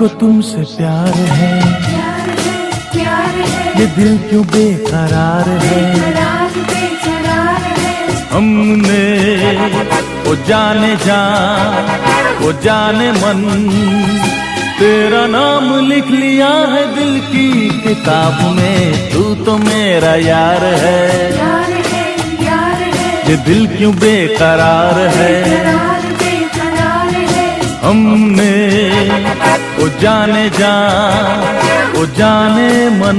मुझको तुमसे प्यार है, ये दिल क्यों बेकरार है। हमने वो जाने वो जाने मन, तेरा नाम लिख लिया है दिल की किताब में। तू तो मेरा यार है, ये दिल क्यों बेकरार है। हमने वो जाने वो जाने मन,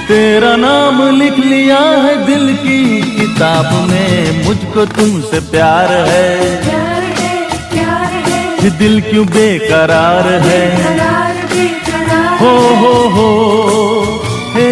तेरा नाम लिख लिया है दिल की किताब में। मुझको तुमसे प्यार है, ये दिल क्यों बेकरार है। हो हे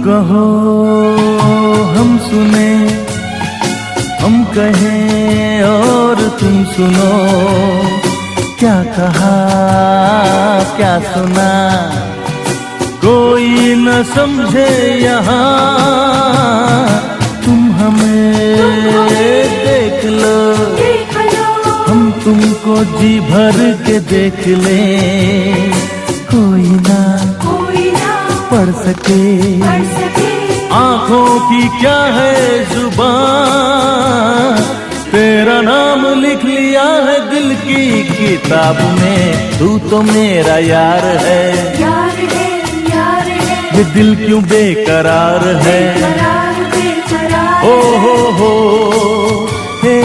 कहो हम सुने, हम कहें और तुम सुनो। क्या कहा क्या सुना, कोई न समझे यहाँ। तुम हमें देख लो, हम तुमको जी भर के देख लें। कोई ना पढ़ सके आँखों की क्या है जुबान, तेरा नाम लिख लिया है दिल की किताब में। तू तो मेरा यार है, ये दिल क्यों बेकरार है। हो हे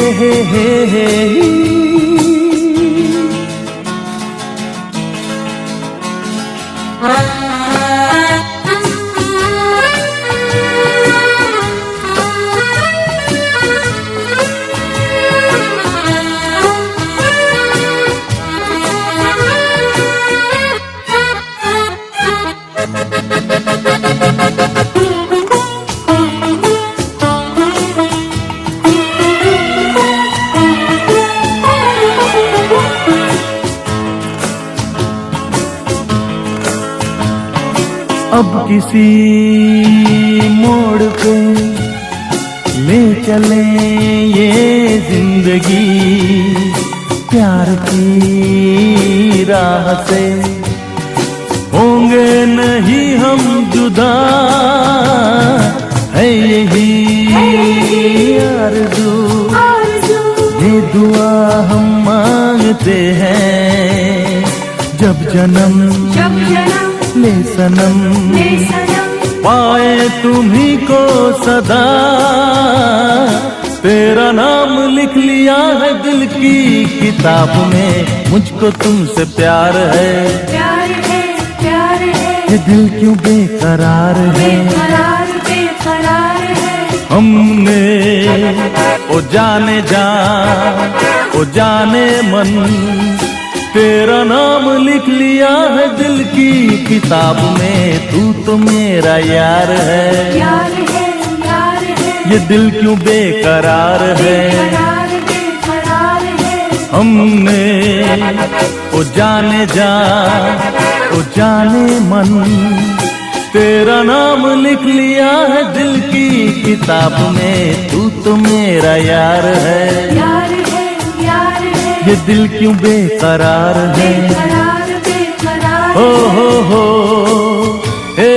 अब किसी मोड़ पे ले चले ये जिंदगी, प्यार की राह से होंगे नहीं हम जुदा। है यही आरज़ू, ये दुआ हम मांगते हैं। जब जन्म ले सनम, पाए तुम्ही को सदा। तेरा नाम लिख लिया है दिल की किताब में। मुझको तुमसे प्यार है, ये दिल क्यों बेकरार है। हमने वो जाने वो जाने मन, तेरा नाम लिख लिया है दिल की किताब में। तू तो मेरा यार है, ये दिल क्यों बेकरार है। हमने वो जाने वो जाने मन, तेरा नाम लिख लिया है दिल की किताब में। तू तो मेरा यार है, ये दिल क्यों बेकरार है। हो हे